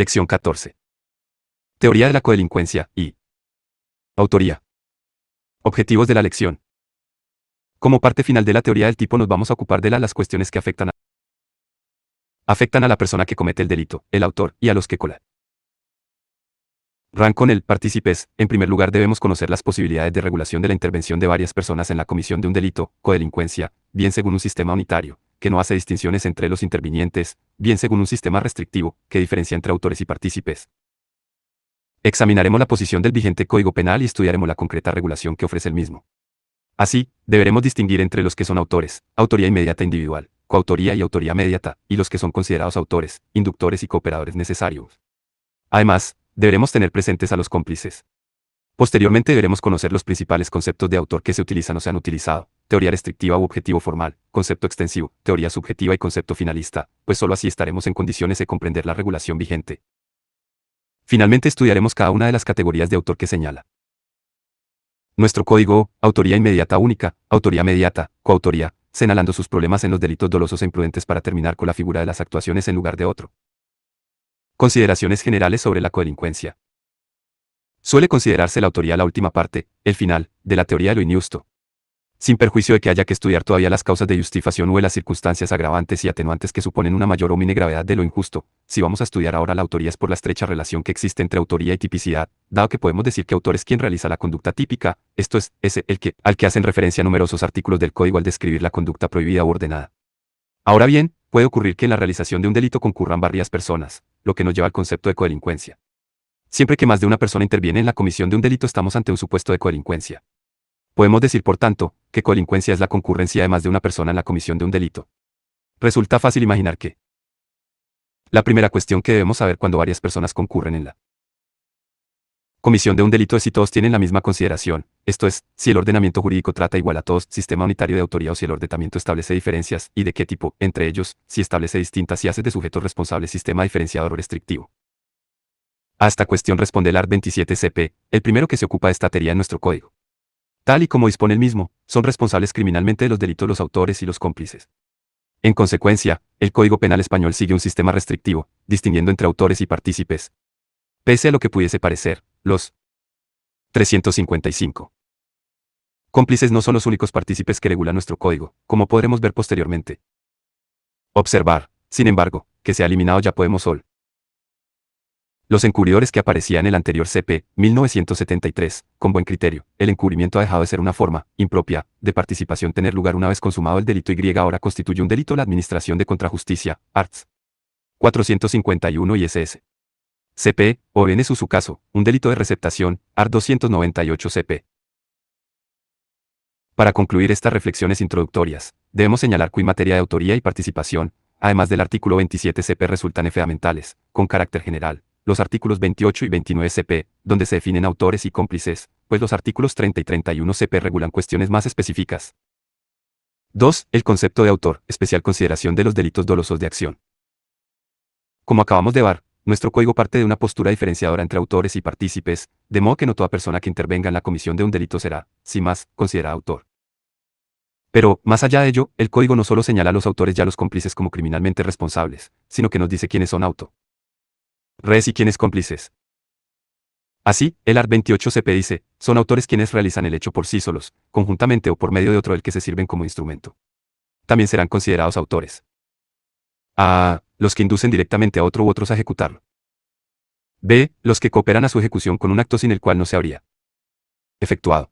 Lección 14. Teoría de la codelincuencia y autoría. Objetivos de la lección. Como parte final de la teoría del tipo nos vamos a ocupar de las cuestiones que afectan a la persona que comete el delito, el autor, y a los que colan. Con el partícipes. En primer lugar debemos conocer las posibilidades de regulación de la intervención de varias personas en la comisión de un delito, codelincuencia, bien según un sistema unitario, que no hace distinciones entre los intervinientes, bien según un sistema restrictivo, que diferencia entre autores y partícipes. Examinaremos la posición del vigente Código Penal y estudiaremos la concreta regulación que ofrece el mismo. Así, deberemos distinguir entre los que son autores, autoría inmediata individual, coautoría y autoría mediata, y los que son considerados autores, inductores y cooperadores necesarios. Además, deberemos tener presentes a los cómplices. Posteriormente deberemos conocer los principales conceptos de autor que se utilizan o se han utilizado, teoría restrictiva u objetivo formal, concepto extensivo, teoría subjetiva y concepto finalista, pues solo así estaremos en condiciones de comprender la regulación vigente. Finalmente estudiaremos cada una de las categorías de autor que señala nuestro código: autoría inmediata única, autoría mediata, coautoría, señalando sus problemas en los delitos dolosos e imprudentes para terminar con la figura de las actuaciones en lugar de otro. Consideraciones generales sobre la codelincuencia. Suele considerarse la autoría la última parte, el final, de la teoría de lo injusto. Sin perjuicio de que haya que estudiar todavía las causas de justificación o de las circunstancias agravantes y atenuantes que suponen una mayor o mínima gravedad de lo injusto, si vamos a estudiar ahora la autoría es por la estrecha relación que existe entre autoría y tipicidad, dado que podemos decir que autor es quien realiza la conducta típica, esto es al que hacen referencia numerosos artículos del Código al describir la conducta prohibida u ordenada. Ahora bien, puede ocurrir que en la realización de un delito concurran varias personas, lo que nos lleva al concepto de codelincuencia. Siempre que más de una persona interviene en la comisión de un delito estamos ante un supuesto de codelincuencia. Podemos decir, por tanto, que codelincuencia es la concurrencia de más de una persona en la comisión de un delito. Resulta fácil imaginar que la primera cuestión que debemos saber cuando varias personas concurren en la comisión de un delito es si todos tienen la misma consideración, esto es, si el ordenamiento jurídico trata igual a todos, sistema unitario de autoría, o si el ordenamiento establece diferencias, y de qué tipo, entre ellos, si establece distintas y hace de sujetos responsables sistema diferenciador o restrictivo. A esta cuestión responde el art. 27 CP, el primero que se ocupa de esta teoría en nuestro código. Tal y como dispone el mismo, son responsables criminalmente de los delitos los autores y los cómplices. En consecuencia, el Código Penal español sigue un sistema restrictivo, distinguiendo entre autores y partícipes. Pese a lo que pudiese parecer, los 355 cómplices no son los únicos partícipes que regula nuestro código, como podremos ver posteriormente. Observar, sin embargo, que se ha eliminado ya podemos los encubridores que aparecía en el anterior CP, 1973, con buen criterio. El encubrimiento ha dejado de ser una forma impropia de participación tener lugar una vez consumado el delito y ahora constituye un delito la administración de contrajusticia, arts. 451 y SS. CP, o en su caso, un delito de receptación, art. 298 CP. Para concluir estas reflexiones introductorias, debemos señalar que en materia de autoría y participación, además del artículo 27 CP resultan fundamentales, con carácter general, los artículos 28 y 29 CP, donde se definen autores y cómplices, pues los artículos 30 y 31 CP regulan cuestiones más específicas. 2. El concepto de autor, especial consideración de los delitos dolosos de acción. Como acabamos de ver, nuestro código parte de una postura diferenciadora entre autores y partícipes, de modo que no toda persona que intervenga en la comisión de un delito será, sin más, considerada autor. Pero, más allá de ello, el código no solo señala a los autores y a los cómplices como criminalmente responsables, sino que nos dice quiénes son autores y quiénes cómplices. Así, el art. 28 CP dice, son autores quienes realizan el hecho por sí solos, conjuntamente o por medio de otro del que se sirven como instrumento. También serán considerados autores A. Los que inducen directamente a otro u otros a ejecutarlo. B. Los que cooperan a su ejecución con un acto sin el cual no se habría efectuado.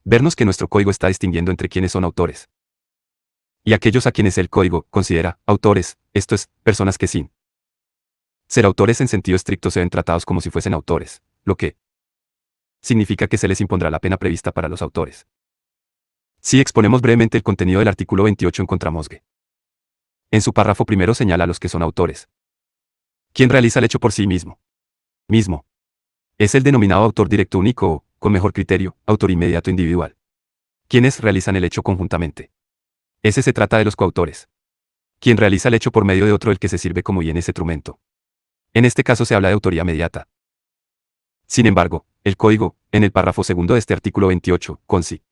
Vernos que nuestro código está distinguiendo entre quienes son autores y aquellos a quienes el código considera autores, esto es, personas que sin ser autores en sentido estricto se ven tratados como si fuesen autores, lo que significa que se les impondrá la pena prevista para los autores. Si exponemos brevemente el contenido del artículo 28 encontramos que en su párrafo primero señala a los que son autores. ¿Quién realiza el hecho por sí mismo? Es el denominado autor directo único o, con mejor criterio, autor inmediato individual. ¿Quiénes realizan el hecho conjuntamente? Ese se trata de los coautores. ¿Quién realiza el hecho por medio de otro el que se sirve como bien ese instrumento? En este caso se habla de autoría mediata. Sin embargo, el código, en el párrafo segundo de este artículo 28, considera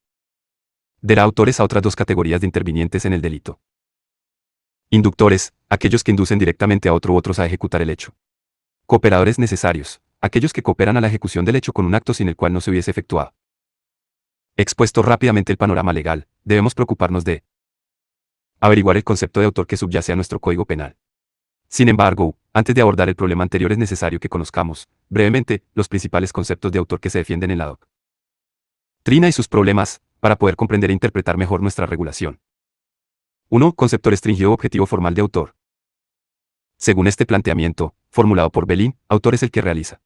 autores a otras dos categorías de intervinientes en el delito. Inductores, aquellos que inducen directamente a otro u otros a ejecutar el hecho. Cooperadores necesarios, aquellos que cooperan a la ejecución del hecho con un acto sin el cual no se hubiese efectuado. Expuesto rápidamente el panorama legal, debemos preocuparnos de averiguar el concepto de autor que subyace a nuestro Código Penal. Sin embargo, antes de abordar el problema anterior es necesario que conozcamos, brevemente, los principales conceptos de autor que se defienden en la doctrina y sus problemas, para poder comprender e interpretar mejor nuestra regulación. 1. Concepto restringido o objetivo formal de autor. Según este planteamiento, formulado por Belin, autor es el que realiza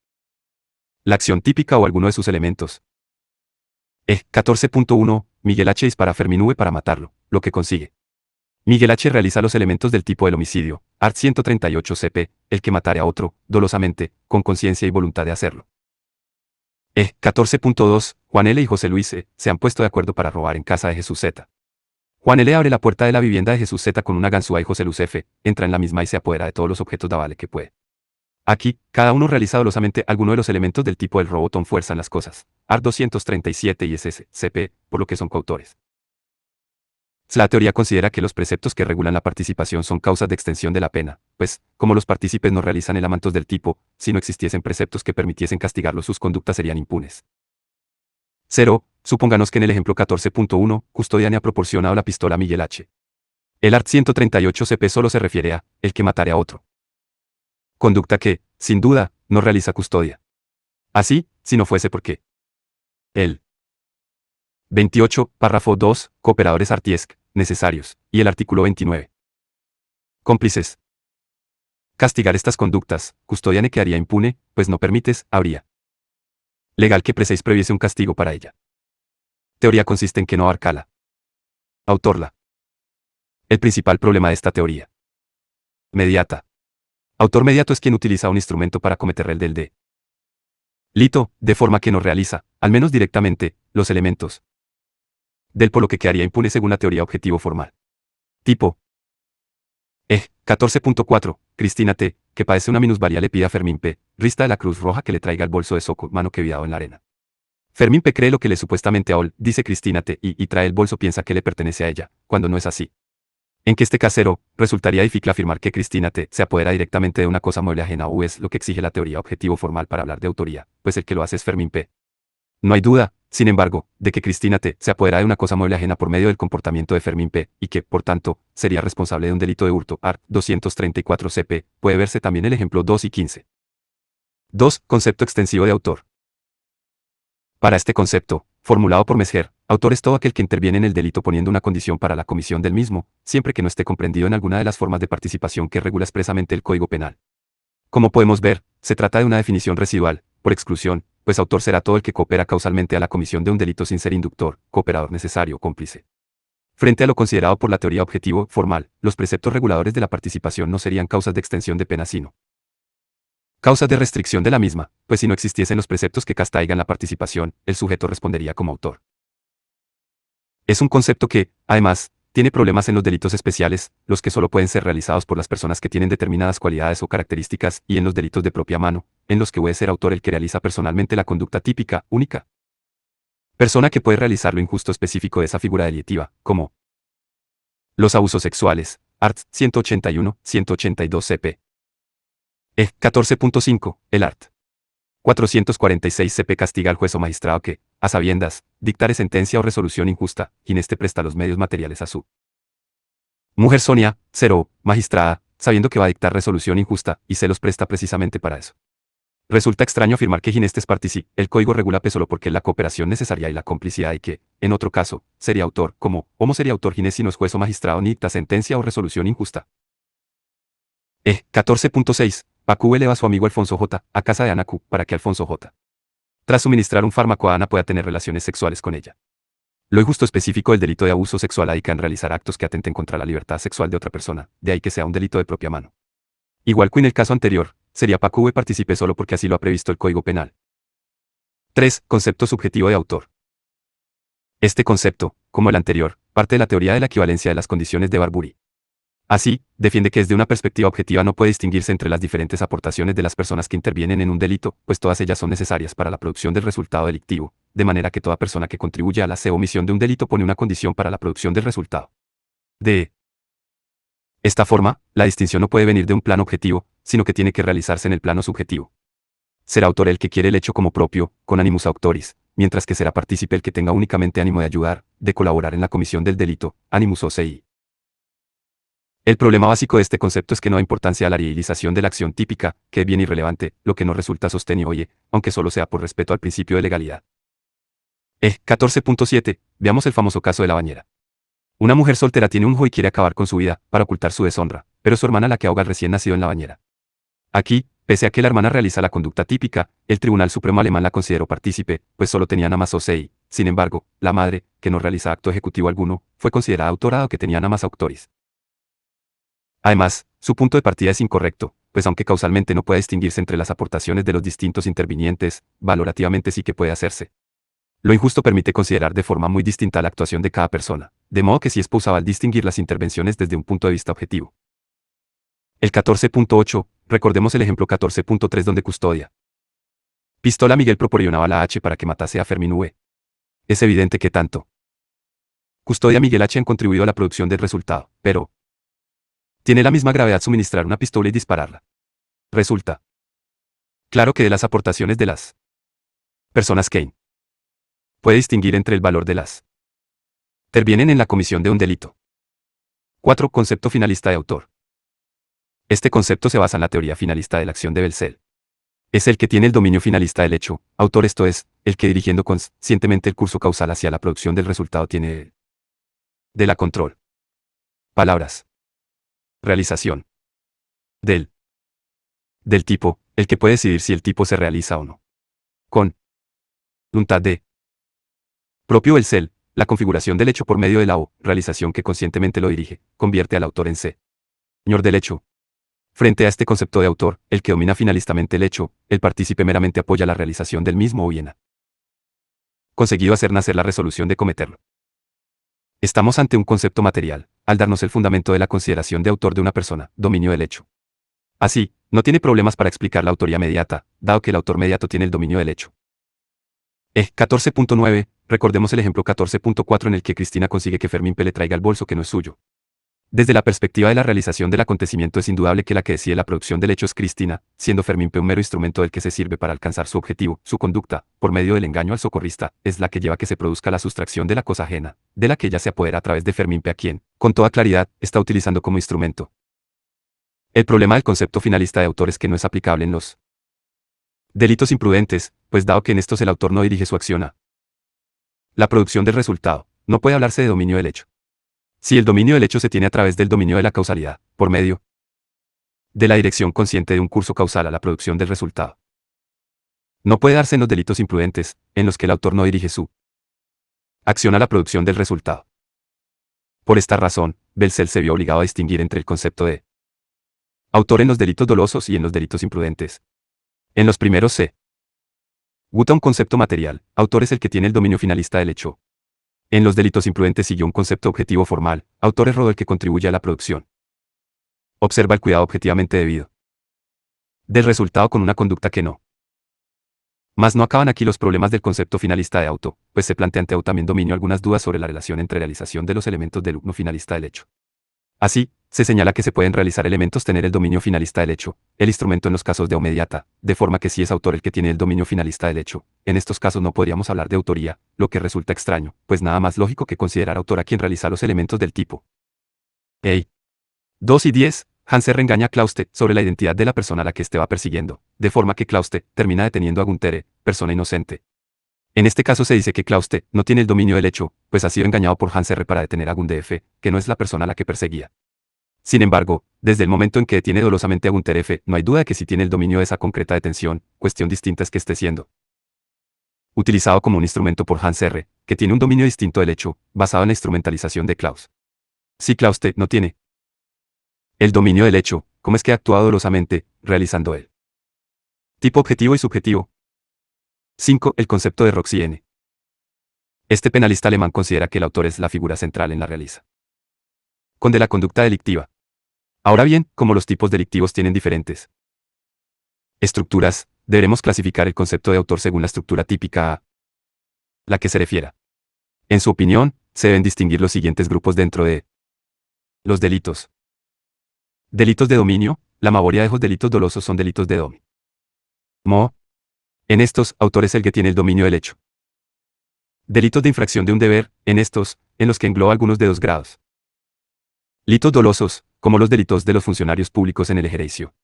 la acción típica o alguno de sus elementos. 14.1. Miguel H. dispara a Fermín V para matarlo, lo que consigue. Miguel H. realiza los elementos del tipo del homicidio, art. 138 cp, el que matare a otro, dolosamente, con conciencia y voluntad de hacerlo. 14.2. Juan L. y José Luis C. se han puesto de acuerdo para robar en casa de Jesús Z. Juan L. abre la puerta de la vivienda de Jesús Z con una ganzúa y José Luis F. entra en la misma y se apodera de todos los objetos de vale que puede. Aquí, cada uno realiza dolosamente alguno de los elementos del tipo del robo con fuerza en las cosas, art. 237 y SS, cp, por lo que son coautores. La teoría considera que los preceptos que regulan la participación son causas de extensión de la pena, pues, como los partícipes no realizan elementos del tipo, si no existiesen preceptos que permitiesen castigarlos sus conductas serían impunes. 0. Supónganos que en el ejemplo 14.1, Custodiana ha proporcionado la pistola a Miguel H. El art. 138 cp solo se refiere a, el que matare a otro. Conducta que, sin duda, no realiza custodia. Así, si no fuese porque el 28, párrafo 2, cooperadores artiesc, necesarios, y el artículo 29. Cómplices. Castigar estas conductas, custodiane quedaría impune, pues no permites, habría legal que preséis previese un castigo para ella. Teoría consiste en que no abarcala. Autorla. El principal problema de esta teoría. Mediata. Autor mediato es quien utiliza un instrumento para cometer el del delito, de forma que no realiza, al menos directamente, los elementos del por lo que quedaría impune según la teoría objetivo formal. Tipo. 14.4. Cristina T., que padece una minusvalía le pide a Fermín P., Rista de la Cruz Roja que le traiga el bolso de soco, mano que viado en la arena. Fermín P. cree lo que le supuestamente a Ol, dice Cristina T., y trae el bolso piensa que le pertenece a ella, cuando no es así. En que este casero, resultaría difícil afirmar que Cristina T. se apodera directamente de una cosa mueble ajena o es lo que exige la teoría objetivo formal para hablar de autoría, pues el que lo hace es Fermín P. No hay duda, sin embargo, de que Cristina T. se apodera de una cosa mueble ajena por medio del comportamiento de Fermín P. y que, por tanto, sería responsable de un delito de hurto, art. 234 cp, puede verse también el ejemplo 2 y 15. 2. Concepto extensivo de autor. Para este concepto, formulado por Mesger, autor es todo aquel que interviene en el delito poniendo una condición para la comisión del mismo, siempre que no esté comprendido en alguna de las formas de participación que regula expresamente el Código Penal. Como podemos ver, se trata de una definición residual, por exclusión, pues autor será todo el que coopera causalmente a la comisión de un delito sin ser inductor, cooperador necesario o cómplice. Frente a lo considerado por la teoría objetivo formal, los preceptos reguladores de la participación no serían causas de extensión de pena sino causas de restricción de la misma, pues si no existiesen los preceptos que castigan la participación, el sujeto respondería como autor. Es un concepto que, además, tiene problemas en los delitos especiales, los que solo pueden ser realizados por las personas que tienen determinadas cualidades o características, y en los delitos de propia mano, en los que puede ser autor el que realiza personalmente la conducta típica, única. Persona que puede realizar lo injusto específico de esa figura delitiva, como los abusos sexuales, art. 181, 182 cp. 14.5. El art. 446 cp castiga al juez o magistrado que, a sabiendas, dictare sentencia o resolución injusta, quien éste presta los medios materiales a su mujer Sonia, 0, magistrada, sabiendo que va a dictar resolución injusta, y se los presta precisamente para eso. Resulta extraño afirmar que Ginestes partici, el código regula solo porque la cooperación necesaria y la complicidad y que, en otro caso, sería autor, como, ¿cómo sería autor Ginés si no es juez o magistrado ni dicta sentencia o resolución injusta? 14.6. Pacu eleva a su amigo Alfonso J. a casa de Ana Q. para que Alfonso J. tras suministrar un fármaco a Ana pueda tener relaciones sexuales con ella. Lo injusto específico del delito de abuso sexual radica en realizar actos que atenten contra la libertad sexual de otra persona, de ahí que sea un delito de propia mano. Igual que en el caso anterior, sería Pacu V participe solo porque así lo ha previsto el Código Penal. 3. Concepto subjetivo de autor. Este concepto, como el anterior, parte de la teoría de la equivalencia de las condiciones de Barbury. Así, defiende que desde una perspectiva objetiva no puede distinguirse entre las diferentes aportaciones de las personas que intervienen en un delito, pues todas ellas son necesarias para la producción del resultado delictivo, de manera que toda persona que contribuye a la omisión de un delito pone una condición para la producción del resultado. Esta forma, la distinción no puede venir de un plano objetivo, sino que tiene que realizarse en el plano subjetivo. Será autor el que quiere el hecho como propio, con animus auctoris, mientras que será partícipe el que tenga únicamente ánimo de ayudar, de colaborar en la comisión del delito, animus ocei. El problema básico de este concepto es que no da importancia a la realización de la acción típica, que es bien irrelevante, lo que no resulta sostenido, aunque solo sea por respeto al principio de legalidad. 14.7. Veamos el famoso caso de la bañera. Una mujer soltera tiene un hijo y quiere acabar con su vida, para ocultar su deshonra, pero su hermana la que ahoga al recién nacido en la bañera. Aquí, pese a que la hermana realiza la conducta típica, el Tribunal Supremo alemán la consideró partícipe, pues solo tenía namas ocei. Sin embargo, la madre, que no realiza acto ejecutivo alguno, fue considerada autora dado que tenía namas auctoris. Además, su punto de partida es incorrecto, pues aunque causalmente no puede distinguirse entre las aportaciones de los distintos intervinientes, valorativamente sí que puede hacerse. Lo injusto permite considerar de forma muy distinta la actuación de cada persona, de modo que sí es posible distinguir las intervenciones desde un punto de vista objetivo. El 14.8, recordemos el ejemplo 14.3 donde custodia. Pistola Miguel proporcionaba la H para que matase a Fermín V. Es evidente que tanto Custodia Miguel H han contribuido a la producción del resultado, pero tiene la misma gravedad suministrar una pistola y dispararla. Resulta claro que de las aportaciones de las personas Kane puede distinguir entre el valor de las intervienen en la comisión de un delito. 4. Concepto finalista de autor. Este concepto se basa en la teoría finalista de la acción de Belcel. Es el que tiene el dominio finalista del hecho, autor, esto es, el que dirigiendo conscientemente el curso causal hacia la producción del resultado tiene de la control. Palabras. Realización. Del tipo, el que puede decidir si el tipo se realiza o no. Con voluntad de propio Belcel, la configuración del hecho por medio de la realización que conscientemente lo dirige, convierte al autor en señor del hecho. Frente a este concepto de autor, el que domina finalistamente el hecho, el partícipe meramente apoya la realización del mismo o bien ha conseguido hacer nacer la resolución de cometerlo. Estamos ante un concepto material, al darnos el fundamento de la consideración de autor de una persona, dominio del hecho. Así, no tiene problemas para explicar la autoría mediata, dado que el autor mediato tiene el dominio del hecho. 14.9, recordemos el ejemplo 14.4 en el que Cristina consigue que Fermín P. le traiga el bolso que no es suyo. Desde la perspectiva de la realización del acontecimiento es indudable que la que decide la producción del hecho es Cristina, siendo Fermín P. un mero instrumento del que se sirve para alcanzar su objetivo. Su conducta, por medio del engaño al socorrista, es la que lleva a que se produzca la sustracción de la cosa ajena, de la que ella se apodera a través de Fermín P. a quien, con toda claridad, está utilizando como instrumento. El problema del concepto finalista de autor es que no es aplicable en los delitos imprudentes, pues dado que en estos el autor no dirige su acción a la producción del resultado, no puede hablarse de dominio del hecho. Si el dominio del hecho se tiene a través del dominio de la causalidad, por medio de la dirección consciente de un curso causal a la producción del resultado, no puede darse en los delitos imprudentes, en los que el autor no dirige su acción a la producción del resultado. Por esta razón, Belcel se vio obligado a distinguir entre el concepto de autor en los delitos dolosos y en los delitos imprudentes. En los primeros se usa un concepto material, autor es el que tiene el dominio finalista del hecho. En los delitos imprudentes siguió un concepto objetivo formal, autor es rodo el que contribuye a la producción. Observa el cuidado objetivamente debido del resultado con una conducta que no. Mas no acaban aquí los problemas del concepto finalista de auto, pues se plantea ante también dominio algunas dudas sobre la relación entre realización de los elementos del no finalista del hecho. Así, se señala que se pueden realizar elementos tener el dominio finalista del hecho, el instrumento en los casos de mediata, de forma que si es autor el que tiene el dominio finalista del hecho, en estos casos no podríamos hablar de autoría, lo que resulta extraño, pues nada más lógico que considerar autor a quien realiza los elementos del tipo. 2 y 10. Hans R. engaña a Claustre sobre la identidad de la persona a la que este va persiguiendo, de forma que Claustre termina deteniendo a Gunther, persona inocente. En este caso se dice que Claustre no tiene el dominio del hecho, pues ha sido engañado por Hans R. para detener a Gunther, que no es la persona a la que perseguía. Sin embargo, desde el momento en que detiene dolosamente a Gunther, no hay duda de que sí tiene el dominio de esa concreta detención, cuestión distinta es que esté siendo utilizado como un instrumento por Hans R., que tiene un dominio distinto del hecho, basado en la instrumentalización de Klaus. Si Claustre no tiene el dominio del hecho, ¿cómo es que ha actuado dolosamente, realizando el tipo objetivo y subjetivo? 5. El concepto de Roxy N. Este penalista alemán considera que el autor es la figura central en la realización de la conducta delictiva. Ahora bien, como los tipos delictivos tienen diferentes estructuras, deberemos clasificar el concepto de autor según la estructura típica a la que se refiera. En su opinión, se deben distinguir los siguientes grupos dentro de los delitos. Delitos de dominio, la mayoría de los delitos dolosos son delitos de dominio. En estos, autor es el que tiene el dominio del hecho. Delitos de infracción de un deber, en estos, en los que engloba algunos de 2 grados. Delitos dolosos, como los delitos de los funcionarios públicos en el ejercicio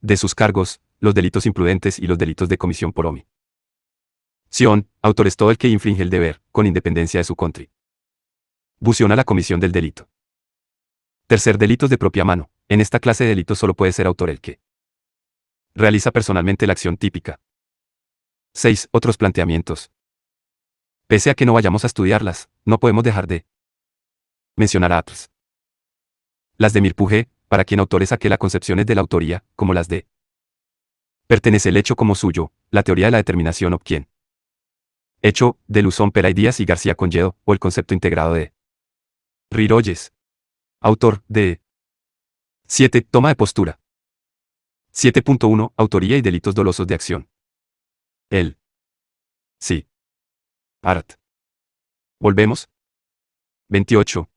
de sus cargos, los delitos imprudentes y los delitos de comisión por omisión. Autor es todo el que infringe el deber, con independencia de su contribución a la comisión del delito. Tercer, delitos de propia mano. En esta clase de delitos solo puede ser autor el que realiza personalmente la acción típica. 6. Otros planteamientos. Pese a que no vayamos a estudiarlas, no podemos dejar de mencionar a otras. Las de Mirpuge, para quien autor es aquel a concepciones de la autoría, como las de pertenece el hecho como suyo, la teoría de la determinación o quien hecho, de Luzón, Pera y Díaz y García Conyedo, o el concepto integrado de Riroyes. Autor de 7. Toma de postura. 7.1. Autoría y delitos dolosos de acción. El. Sí. Art. Volvemos. 28.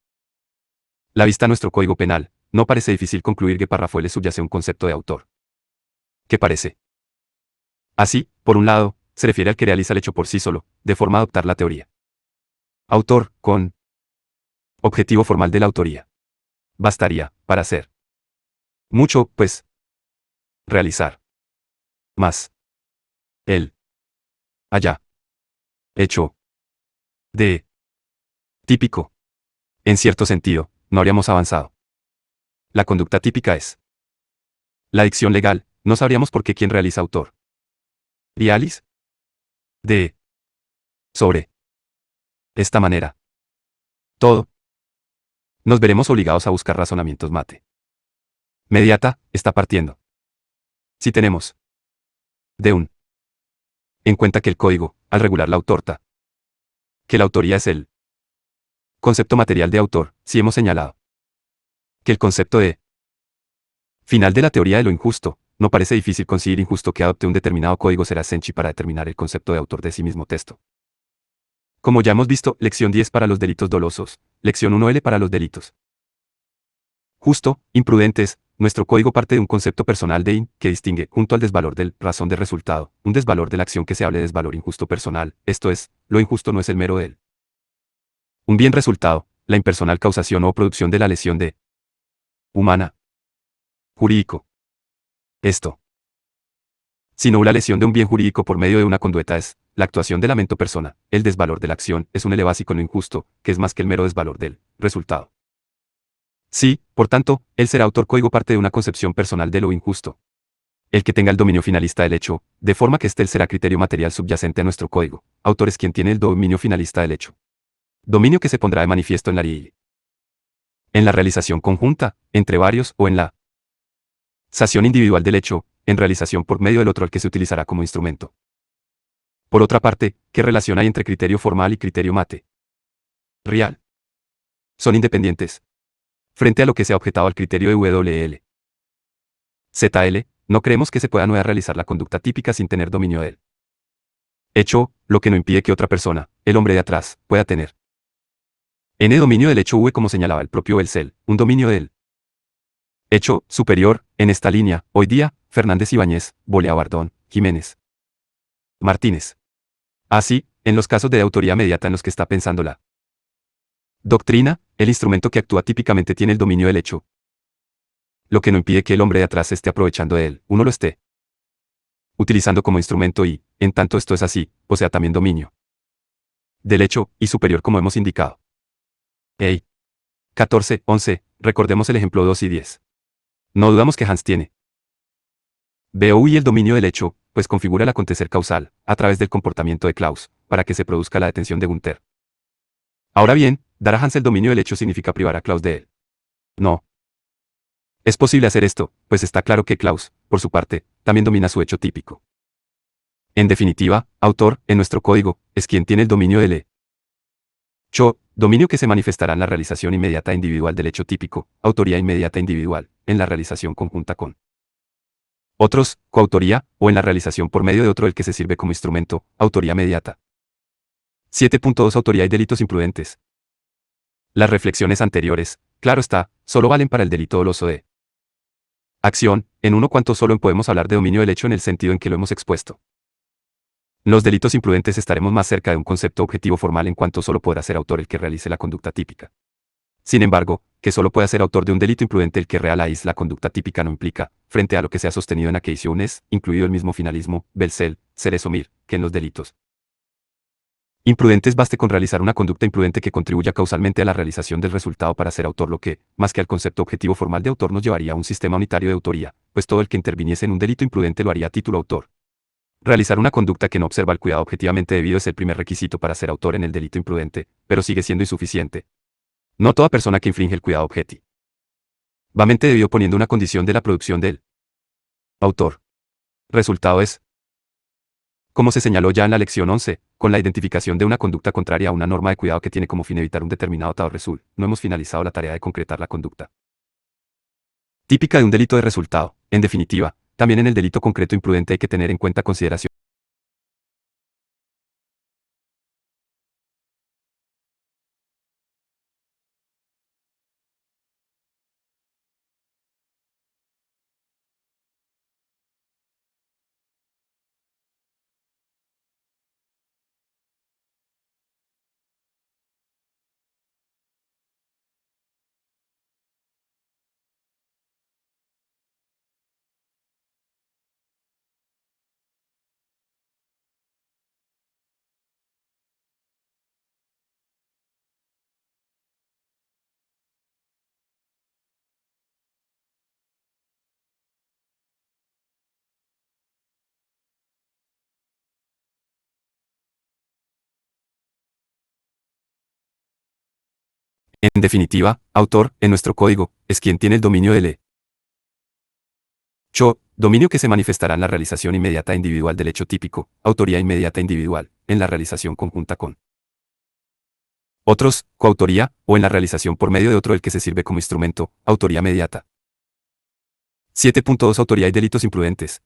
La vista a nuestro Código Penal, no parece difícil concluir que párrafo L subyace un concepto de autor. ¿Qué parece? Así, por un lado, se refiere al que realiza el hecho por sí solo, de forma a adoptar la teoría. Autor, con objetivo formal de la autoría. Bastaría, para hacer mucho, pues, realizar más. El haya hecho de típico. En cierto sentido, no habríamos avanzado. La conducta típica es la dicción legal, no sabríamos por qué quien realiza autor. Realis de sobre esta manera. Todo. Nos veremos obligados a buscar razonamientos mate. Mediata, está partiendo. Si tenemos de un en cuenta que el código, al regular la autorta, que la autoría es el concepto material de autor, si hemos señalado que el concepto de final de la teoría de lo injusto, no parece difícil conseguir injusto que adopte un determinado código será Senchi para determinar el concepto de autor de sí mismo texto. Como ya hemos visto, lección 10 para los delitos dolosos, lección 1L para los delitos justo, imprudentes, nuestro código parte de un concepto personal de in, que distingue, junto al desvalor del razón de resultado, un desvalor de la acción que se hable de desvalor injusto personal, esto es, lo injusto no es el mero del un bien resultado, la impersonal causación o producción de la lesión de humana, jurídico. Esto, sino una lesión de un bien jurídico por medio de una conducta es, la actuación de la mento persona, el desvalor de la acción, es un elevasico no injusto, que es más que el mero desvalor del resultado. Sí, por tanto, él será autor código parte de una concepción personal de lo injusto. El que tenga el dominio finalista del hecho, de forma que él será criterio material subyacente a nuestro código. Autor es quien tiene el dominio finalista del hecho. Dominio que se pondrá de manifiesto en la realización conjunta, entre varios o en la sación individual del hecho, en realización por medio del otro al que se utilizará como instrumento. Por otra parte, ¿qué relación hay entre criterio formal y criterio real? Son independientes. Frente a lo que se ha objetado al criterio de WL. ZL, no creemos que se pueda no realizar la conducta típica sin tener dominio de él. Hecho, lo que no impide que otra persona, el hombre de atrás, pueda tener N dominio del hecho V como señalaba el propio Belcel, un dominio del hecho superior, en esta línea, hoy día, Fernández Ibáñez, Bolea Bardón, Jiménez, Martínez. Así, en los casos de autoría mediata en los que está pensando la doctrina, el instrumento que actúa típicamente tiene el dominio del hecho. Lo que no impide que el hombre de atrás esté aprovechando de él, uno lo esté utilizando como instrumento y, en tanto esto es así, posea también dominio del hecho, y superior como hemos indicado. 14, 11, recordemos el ejemplo 2 y 10. No dudamos que Hans tiene BOI el dominio del hecho, pues configura el acontecer causal, a través del comportamiento de Klaus, para que se produzca la detención de Gunther. Ahora bien, dar a Hans el dominio del hecho significa privar a Klaus de él. No. Es posible hacer esto, pues está claro que Klaus, por su parte, también domina su hecho típico. En definitiva, autor, en nuestro código, es quien tiene el dominio del hecho, dominio que se manifestará en la realización inmediata individual del hecho típico, autoría inmediata individual, en la realización conjunta con otros, coautoría, o en la realización por medio de otro el que se sirve como instrumento, autoría mediata. 7.2 Autoría y delitos imprudentes. Las reflexiones anteriores, claro está, solo valen para el delito doloso de Acción, en uno cuanto solo podemos hablar de dominio del hecho en el sentido en que lo hemos expuesto. Los delitos imprudentes estaremos más cerca de un concepto objetivo formal en cuanto solo podrá ser autor el que realice la conducta típica. Sin embargo, que solo pueda ser autor de un delito imprudente el que realice la conducta típica no implica, frente a lo que se ha sostenido en aqueiciones, incluido el mismo finalismo, Belcel, Ceresomir, que en los delitos imprudentes baste con realizar una conducta imprudente que contribuya causalmente a la realización del resultado para ser autor, lo que, más que al concepto objetivo formal de autor, nos llevaría a un sistema unitario de autoría, pues todo el que interviniese en un delito imprudente lo haría a título autor. Realizar una conducta que no observa el cuidado objetivamente debido es el primer requisito para ser autor en el delito imprudente, pero sigue siendo insuficiente. No toda persona que infringe el cuidado objetivamente debió poniendo una condición de la producción del autor. Resultado es, como se señaló ya en la lección 11, con la identificación de una conducta contraria a una norma de cuidado que tiene como fin evitar un determinado estado de resultado, no hemos finalizado la tarea de concretar la conducta típica de un delito de resultado. En definitiva, también en el delito concreto imprudente hay que tener en cuenta consideraciones En definitiva, autor, en nuestro código, es quien tiene el dominio del hecho, dominio que se manifestará en la realización inmediata e individual del hecho típico, autoría inmediata e individual, en la realización conjunta con otros, coautoría, o en la realización por medio de otro el que se sirve como instrumento, autoría mediata. 7.2 Autoría y delitos imprudentes.